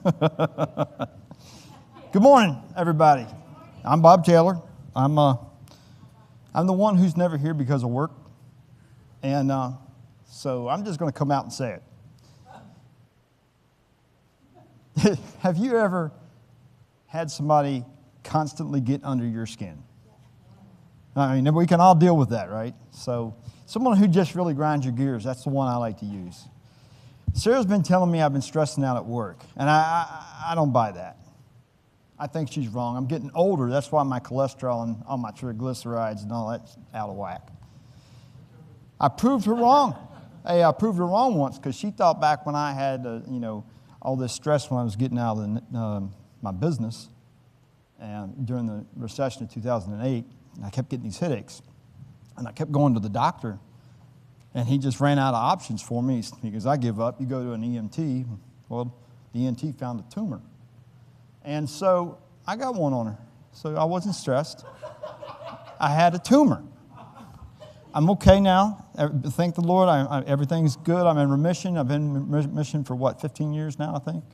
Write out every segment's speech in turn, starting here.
Good morning, everybody. I'm Bob Taylor. I'm the one who's never here because of work, and so I'm just going to come out and say it. Have you ever had somebody constantly get under your skin? I mean, we can all deal with that, right? So someone who just really grinds your gears, that's the one I like to use. Sarah's been telling me I've been stressing out at work, and I don't buy that. I think she's wrong. I'm getting older. That's why my cholesterol and all my triglycerides and all that's out of whack. I proved her wrong. Hey, I proved her wrong once because she thought back when I had, all this stress when I was getting out of my business and during the recession of 2008, I kept getting these headaches. And I kept going to the doctor, and he just ran out of options for me. He goes, I give up. You go to an EMT. Well, the EMT found a tumor. And so I got one on her. So I wasn't stressed. I had a tumor. I'm okay now. Thank the Lord. Everything's good. I'm in remission. I've been in remission for, 15 years now, I think?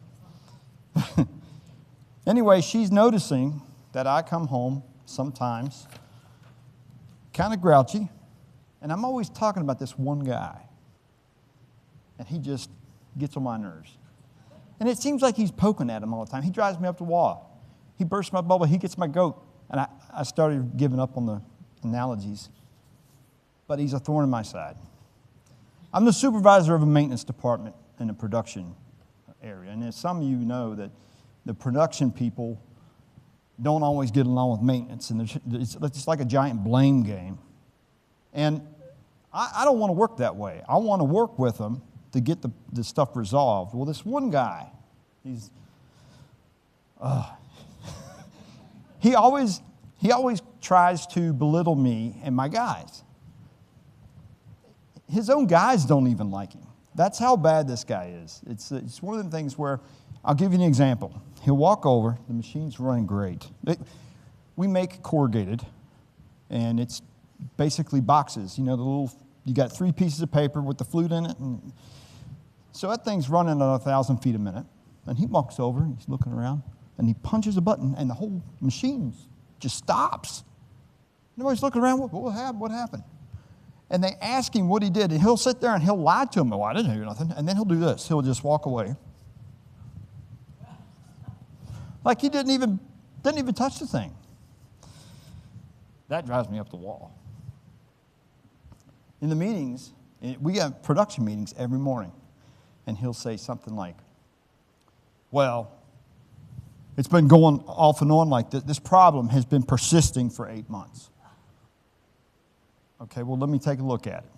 Anyway, she's noticing that I come home sometimes kind of grouchy, and I'm always talking about this one guy, and he just gets on my nerves. And it seems like he's poking at him all the time. He drives me up the wall. He bursts my bubble. He gets my goat. And I started giving up on the analogies. But he's a thorn in my side. I'm the supervisor of a maintenance department in the production area. And as some of you know, that the production people don't always get along with maintenance. And it's like a giant blame game. And I don't want to work that way. I want to work with them to get the stuff resolved. Well, this one guy, he always tries to belittle me and my guys. His own guys don't even like him. That's how bad this guy is. It's one of the things where, I'll give you an example. He'll walk over, the machine's running great. We make corrugated, and it's basically boxes. You know, you got 3 pieces of paper with the flute in it, and so that thing's running at 1,000 feet a minute, and he walks over, and he's looking around, and he punches a button, and the whole machine just stops. Everybody's looking around, what happened? And they ask him what he did, and he'll sit there and he'll lie to them. Well, I didn't do nothing. And then he'll do this. He'll just walk away. Like he didn't even touch the thing. That drives me up the wall. In the meetings, we have production meetings every morning. And he'll say something like, well, it's been going off and on like this. This problem has been persisting for 8 months. Okay, well, let me take a look at it.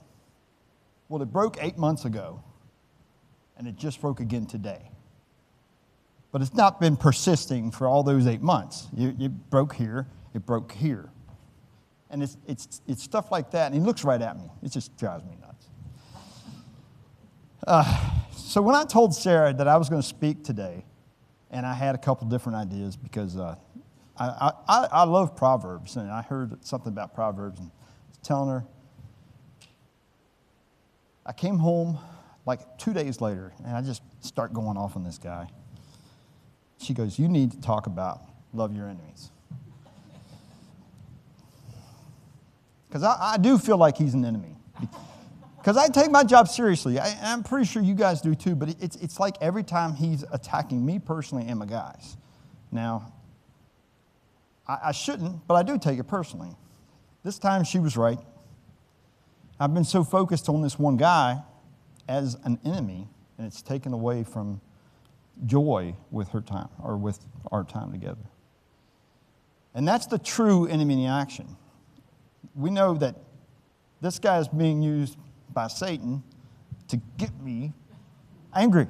Well, it broke 8 months ago, and it just broke again today. But it's not been persisting for all those 8 months. It broke here, it broke here. And it's stuff like that, and he looks right at me. It just drives me nuts. So when I told Sarah that I was going to speak today, and I had a couple different ideas because I love Proverbs, and I heard something about Proverbs, and I was telling her, I came home like 2 days later, and I just start going off on this guy. She goes, you need to talk about love your enemies. Because I do feel like he's an enemy. Because I take my job seriously. I'm pretty sure you guys do too, but it's like every time he's attacking me personally and my guys. Now, I shouldn't, but I do take it personally. This time she was right. I've been so focused on this one guy as an enemy, and it's taken away from joy with her time, or with our time together. And that's the true enemy in action. We know that this guy is being used by Satan to get me angry.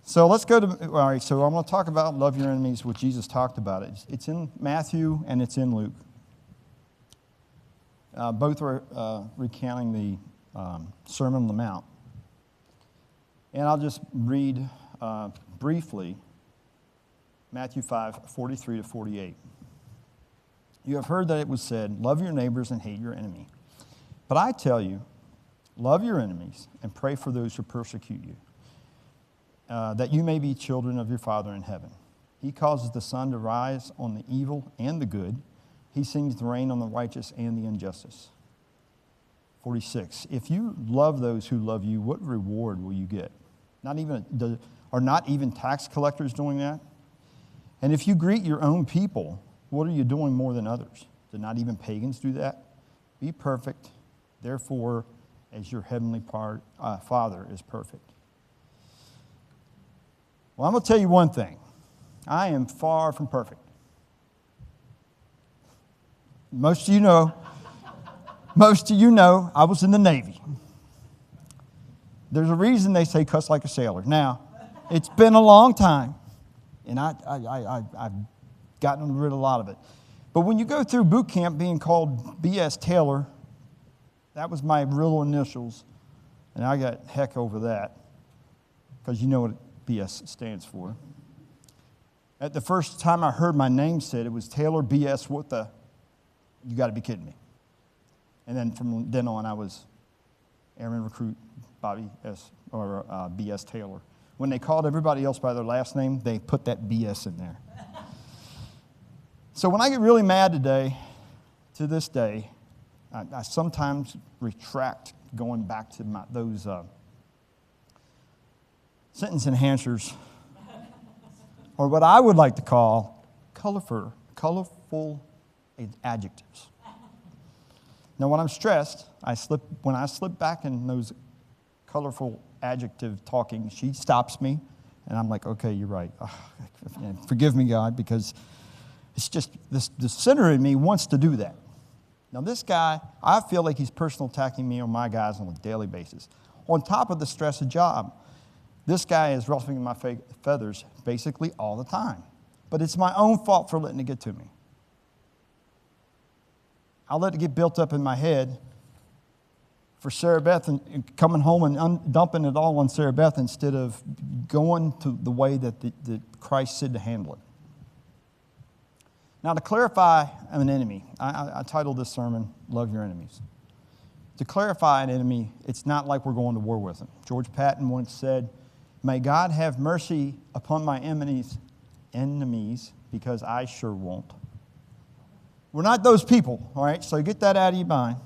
So let's go to, all right, so I'm going to talk about love your enemies, what Jesus talked about. It's in Matthew and it's in Luke. Both are recounting the Sermon on the Mount. And I'll just read briefly Matthew 5:43 to 48. You have heard that it was said, love your neighbors and hate your enemy. But I tell you, love your enemies and pray for those who persecute you. that you may be children of your Father in heaven. He causes the sun to rise on the evil and the good. He sends the rain on the righteous and the injustice. 46, if you love those who love you, what reward will you get? Are not even tax collectors doing that? And if you greet your own people, what are you doing more than others? Do not even pagans do that? Be perfect, therefore, as your heavenly Father is perfect. Well, I'm going to tell you one thing. I am far from perfect. Most of you know, I was in the Navy. There's a reason they say cuss like a sailor. Now, it's been a long time, and I've gotten rid of a lot of it. But when you go through boot camp being called B.S. Taylor, that was my real initials, and I got heck over that, because you know what B.S. stands for. At the first time I heard my name said, it was Taylor B.S. What the? You got to be kidding me. And then from then on, I was Airman Recruit Bobby S. or B.S. Taylor. When they called everybody else by their last name, they put that B.S. in there. So when I get really mad today, to this day, I sometimes retract going back to those sentence enhancers, or what I would like to call colorful adjectives. Now, when I'm stressed, when I slip back in those colorful adjective talking, she stops me, and I'm like, okay, you're right. Forgive me, God, because it's just the sinner in me wants to do that. Now, this guy, I feel like he's personal attacking me or my guys on a daily basis. On top of the stress of job, this guy is ruffling my feathers basically all the time. But it's my own fault for letting it get to me. I'll let it get built up in my head for Sarah Beth and coming home and dumping it all on Sarah Beth instead of going to the way that Christ said to handle it. Now, to clarify an enemy, I titled this sermon, Love Your Enemies. To clarify an enemy, it's not like we're going to war with them. George Patton once said, may God have mercy upon my enemies, because I sure won't. We're not those people, all right? So get that out of your mind.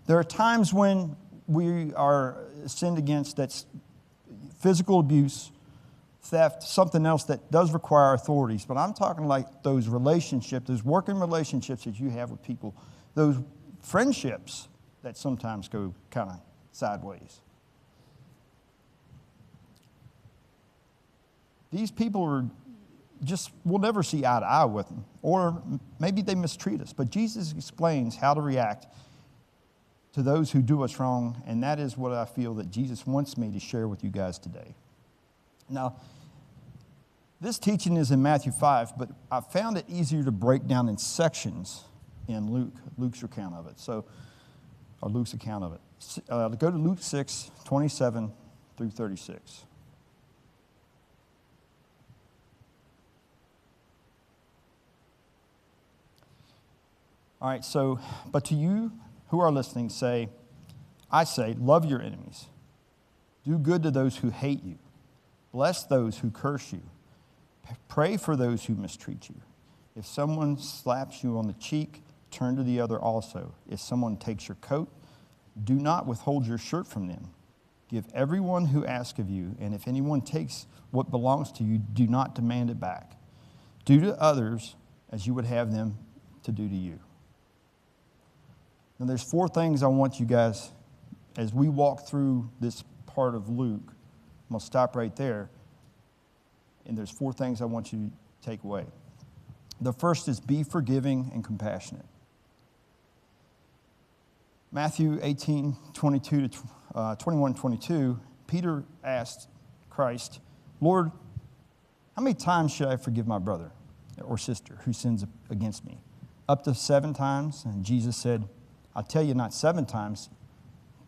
There are times when we are sinned against that's physical abuse, theft, something else that does require authorities. But I'm talking like those relationships, those working relationships that you have with people, those friendships that sometimes go kind of sideways. These people we'll never see eye to eye with them. Or maybe they mistreat us. But Jesus explains how to react to those who do us wrong, and that is what I feel that Jesus wants me to share with you guys today. Now, this teaching is in Matthew 5, but I found it easier to break down in sections in Luke's account of it. Go to Luke 6, 27 through 36. All right, but to you who are listening, I say, love your enemies. Do good to those who hate you. Bless those who curse you. Pray for those who mistreat you. If someone slaps you on the cheek, turn to the other also. If someone takes your coat, do not withhold your shirt from them. Give everyone who asks of you, and if anyone takes what belongs to you, do not demand it back. Do to others as you would have them to do to you. Now, there's 4 things I want you guys, as we walk through this part of Luke, I'm going to stop right there, and there's 4 things I want you to take away. The first is be forgiving and compassionate. Matthew 18, 22 to 21, 22, Peter asked Christ, Lord, how many times should I forgive my brother or sister who sins against me? Up to 7 times? And Jesus said, I'll tell you, not 7 times,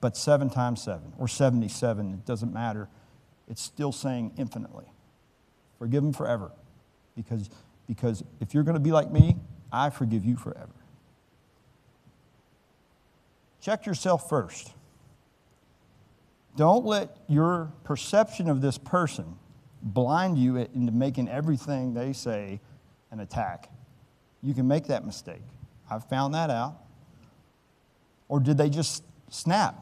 but 7 times 7, or 77. It doesn't matter. It's still saying infinitely. Forgive them forever. Because if you're going to be like me, I forgive you forever. Check yourself first. Don't let your perception of this person blind you into making everything they say an attack. You can make that mistake. I've found that out. Or did they just snap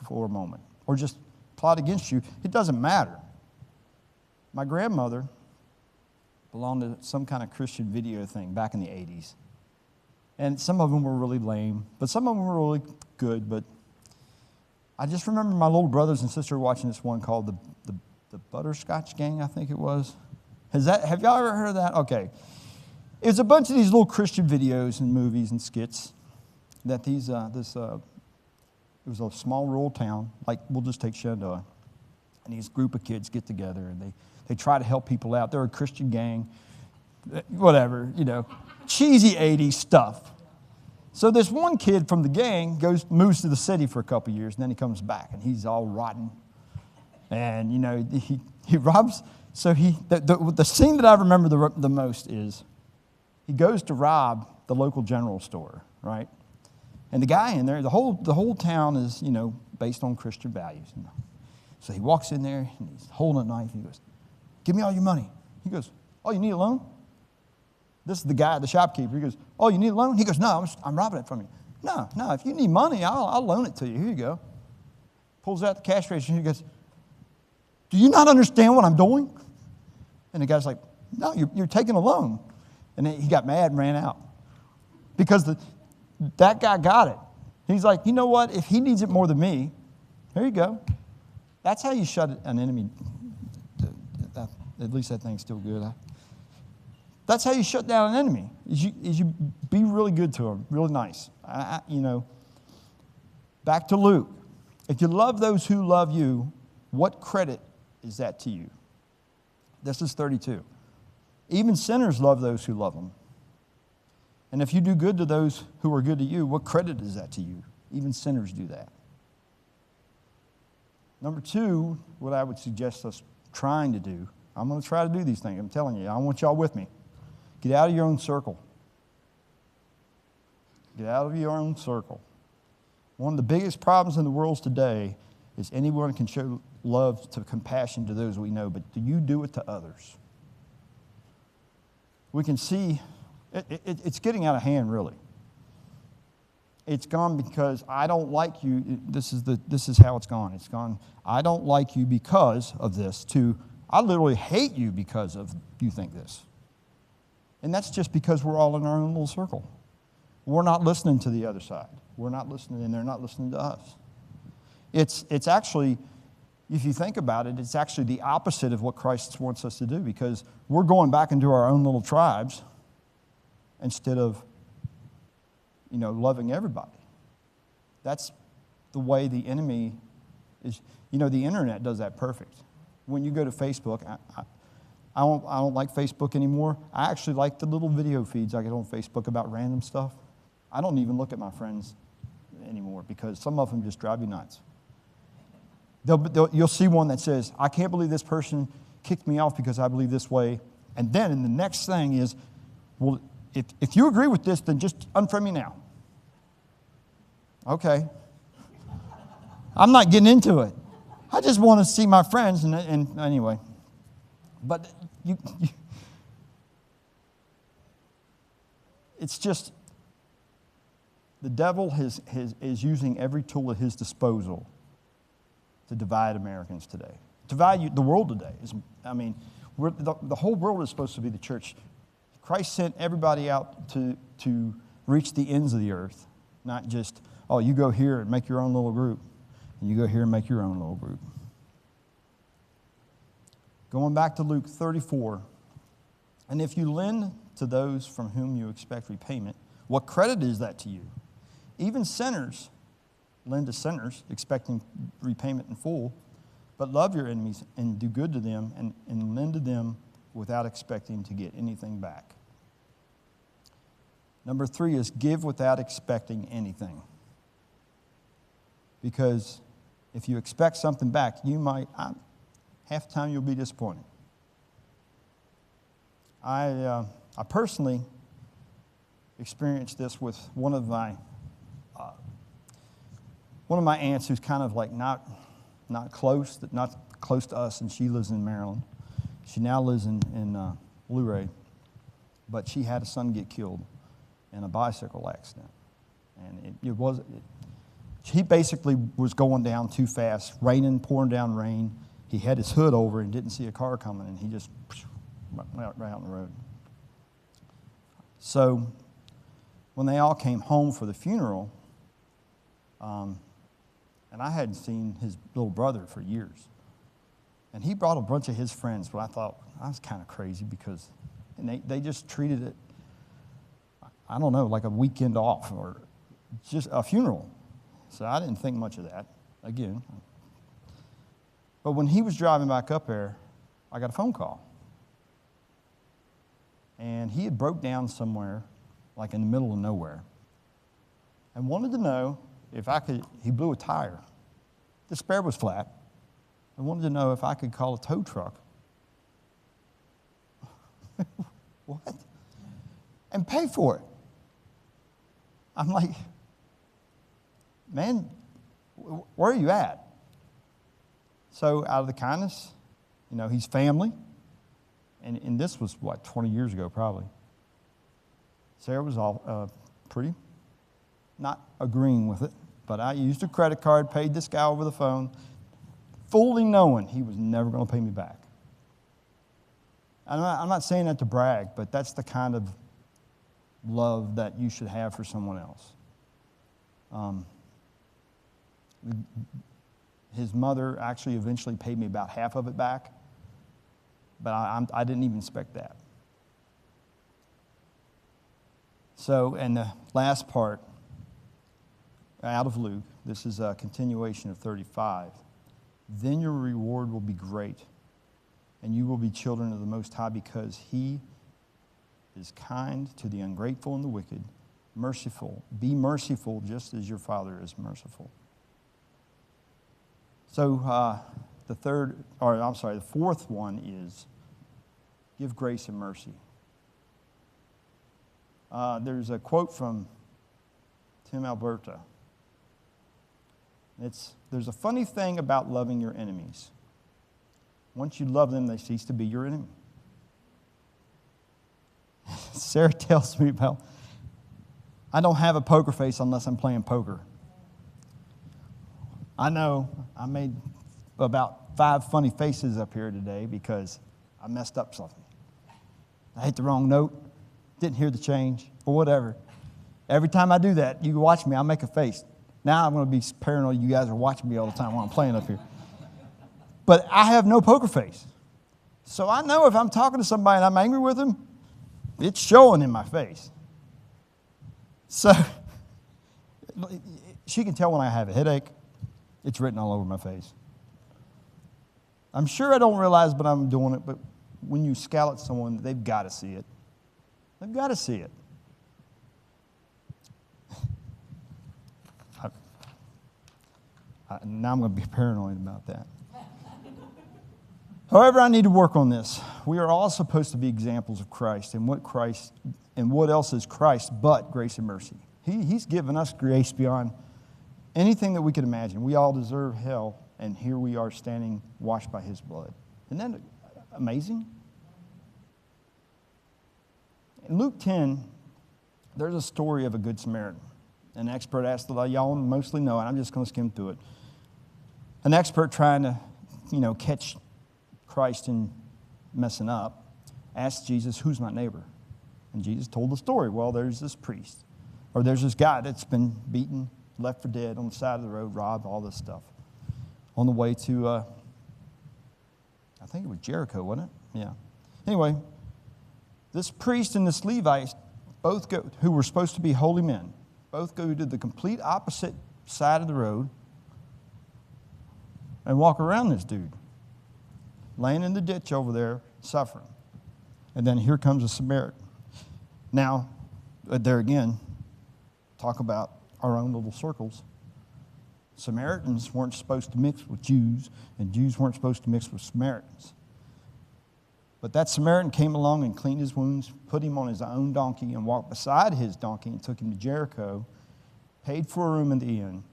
for a moment? Or just plot against you? It doesn't matter. My grandmother belonged to some kind of Christian video thing back in the 80s. And some of them were really lame, but some of them were really good. But I just remember my little brothers and sister watching this one called the Butterscotch Gang, I think it was. Have y'all ever heard of that? Okay. It's a bunch of these little Christian videos and movies and skits that it was a small rural town, like we'll just take Shenandoah, and these group of kids get together and they try to help people out. They're a Christian gang, whatever, cheesy 80s stuff. So this one kid from the gang moves to the city for a couple years, and then he comes back, and he's all rotten. And, he robs. So the scene that I remember the most is he goes to rob the local general store, right? And the guy in there, the whole town is, based on Christian values. So he walks in there, and he's holding a knife. He goes, "Give me all your money." He goes, "Oh, you need a loan?" This is the guy, the shopkeeper. He goes, "Oh, you need a loan?" He goes, "No, I'm robbing it from you." No, if you need money, I'll loan it to you. Here you go. Pulls out the cash register, and he goes, "Do you not understand what I'm doing?" And the guy's like, "No, you're taking a loan." And then he got mad and ran out. Because that guy got it. He's like, "You know what? If he needs it more than me, here you go." That's how you shut an enemy. At least that thing's still good. That's how you shut down an enemy. Is you be really good to him, really nice. Back to Luke. If you love those who love you, what credit is that to you? This is 32. Even sinners love those who love them. And if you do good to those who are good to you, what credit is that to you? Even sinners do that. Number 2, what I would suggest us trying to do, I'm going to try to do these things. I'm telling you, I want y'all with me. Get out of your own circle. Get out of your own circle. One of the biggest problems in the world today is anyone can show love to compassion to those we know, but do you do it to others? We can see it's getting out of hand, really. It's gone because I don't like you. This is how it's gone. It's gone, I don't like you because of this, to I literally hate you because of you think this. And that's just because we're all in our own little circle. We're not listening to the other side. We're not listening, and they're not listening to us. It's actually, if you think about it, it's actually the opposite of what Christ wants us to do, because we're going back into our own little tribes instead of, loving everybody. That's the way the enemy is. The internet does that perfect. When you go to Facebook, I don't like Facebook anymore. I actually like the little video feeds I get on Facebook about random stuff. I don't even look at my friends anymore because some of them just drive you nuts. You'll see one that says, "I can't believe this person kicked me off because I believe this way." And then the next thing is, "Well, if you agree with this, then just unfriend me now." Okay. I'm not getting into it. I just want to see my friends, and anyway. But it's just, the devil is using every tool at his disposal to divide Americans today. To divide the world today. The whole world is supposed to be the church. Christ sent everybody out to reach the ends of the earth, not just, "Oh, you go here and make your own little group, and you go here and make your own little group." Going back to Luke 34, "And if you lend to those from whom you expect repayment, what credit is that to you? Even sinners lend to sinners, expecting repayment in full, but love your enemies and do good to them and lend to them without expecting to get anything back." Number 3 is give without expecting anything. Because if you expect something back, half the time you'll be disappointed. I personally experienced this with one of my aunts, who's kind of like not not close to us, and she lives in Maryland. She now lives in Luray, but she had a son get killed in a bicycle accident, and he basically was going down too fast, pouring down rain. He had his hood over and didn't see a car coming, and he just went right out on the road. So when they all came home for the funeral, and I hadn't seen his little brother for years, and he brought a bunch of his friends, but I thought I was kind of crazy because they just treated it, I don't know, like a weekend off or just a funeral. So I didn't think much of that, again. But when he was driving back up there, I got a phone call. And he had broke down somewhere, like in the middle of nowhere, and wanted to know if I could, he blew a tire. The spare was flat. I wanted to know if I could call a tow truck. What? And pay for it. I'm like, man, where are you at? So out of the kindness, he's family. And this was, 20 years ago probably. Sarah was all pretty not agreeing with it, but I used a credit card, paid this guy over the phone, fully knowing he was never going to pay me back. I'm not saying that to brag, but that's the kind of love that you should have for someone else. His mother actually eventually paid me about half of it back, but I didn't even expect that. So, and the last part, out of Luke, this is a continuation of 35. Then your reward will be great, and you will be children of the Most High, because He is kind to the ungrateful and the wicked, merciful. Be merciful just as your Father is merciful. So the fourth one is give grace and mercy. There's a quote from Tim Alberta. There's a funny thing about loving your enemies. Once you love them, they cease to be your enemy. Sarah tells me about, I don't have a poker face unless I'm playing poker. I know I made about 5 funny faces up here today because I messed up something. I hit the wrong note, didn't hear the change, or whatever. Every time I do that, you watch me, I'll make a face. Now I'm going to be paranoid you guys are watching me all the time while I'm playing up here. But I have no poker face. So I know if I'm talking to somebody and I'm angry with them, it's showing in my face. So she can tell when I have a headache. It's written all over my face. I'm sure I don't realize, but I'm doing it. But when you scowl at someone, they've got to see it. They've got to see it. Now I'm going to be paranoid about that. However, I need to work on this. We are all supposed to be examples of Christ, and what else is Christ but grace and mercy? He's given us grace beyond anything that we could imagine. We all deserve hell, and here we are standing washed by His blood. Isn't that amazing? In Luke 10, there's a story of a Good Samaritan. An expert asked, y'all mostly know it, I'm just going to skim through it. An expert trying to, catch Christ in messing up, asked Jesus, who's my neighbor? And Jesus told the story. Well, there's this priest, or there's this guy that's been beaten, left for dead on the side of the road, robbed, all this stuff. On the way to, I think it was Jericho, wasn't it? Yeah. Anyway, this priest and this Levite both go, who were supposed to be holy men, both go to the complete opposite side of the road and walk around this dude, laying in the ditch over there, suffering. And then here comes a Samaritan. Now, there again, talk about our own little circles. Samaritans weren't supposed to mix with Jews, and Jews weren't supposed to mix with Samaritans. But that Samaritan came along and cleaned his wounds, put him on his own donkey, and walked beside his donkey and took him to Jericho, paid for a room in the inn,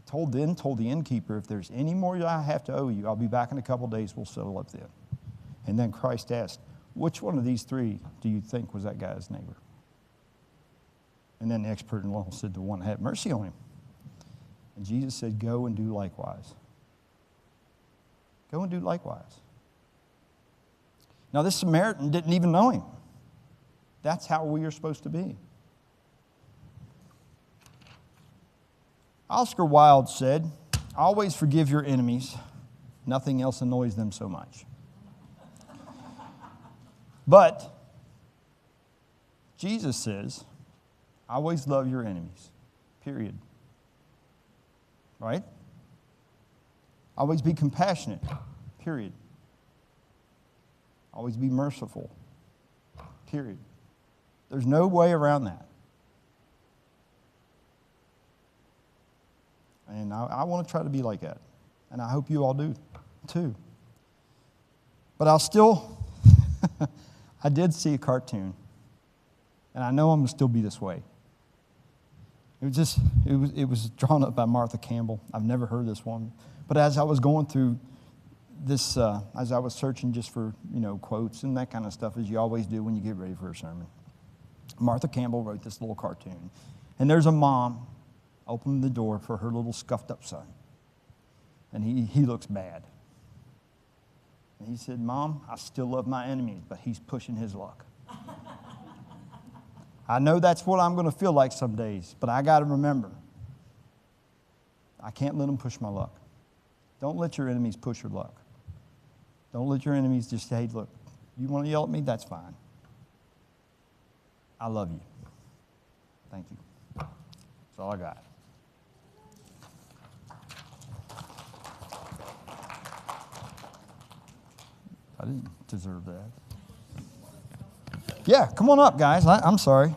told the innkeeper, if there's any more I have to owe you, I'll be back in a couple days, we'll settle up then. And then Christ asked, which one of these three do you think was that guy's neighbor? And then the expert in law said, the one that had mercy on him. And Jesus said, go and do likewise. Go and do likewise. Now, this Samaritan didn't even know him. That's how we are supposed to be. Oscar Wilde said, always forgive your enemies. Nothing else annoys them so much. But Jesus says, always love your enemies, period. Right? Always be compassionate, period. Always be merciful, period. There's no way around that. And I want to try to be like that. And I hope you all do, too. But I'll still, I did see a cartoon. And I know I'm going to still be this way. It was drawn up by Martha Campbell. I've never heard this one. But as I was going through this, as I was searching just for, quotes and that kind of stuff, as you always do when you get ready for a sermon, Martha Campbell wrote this little cartoon. And there's a mom opening the door for her little scuffed up son. And he looks bad. And he said, Mom, I still love my enemies, but he's pushing his luck. I know that's what I'm going to feel like some days, but I got to remember, I can't let them push my luck. Don't let your enemies push your luck. Don't let your enemies just say, hey, look, you want to yell at me? That's fine. I love you. Thank you. That's all I got. I didn't deserve that. Yeah, come on up, guys. I'm sorry.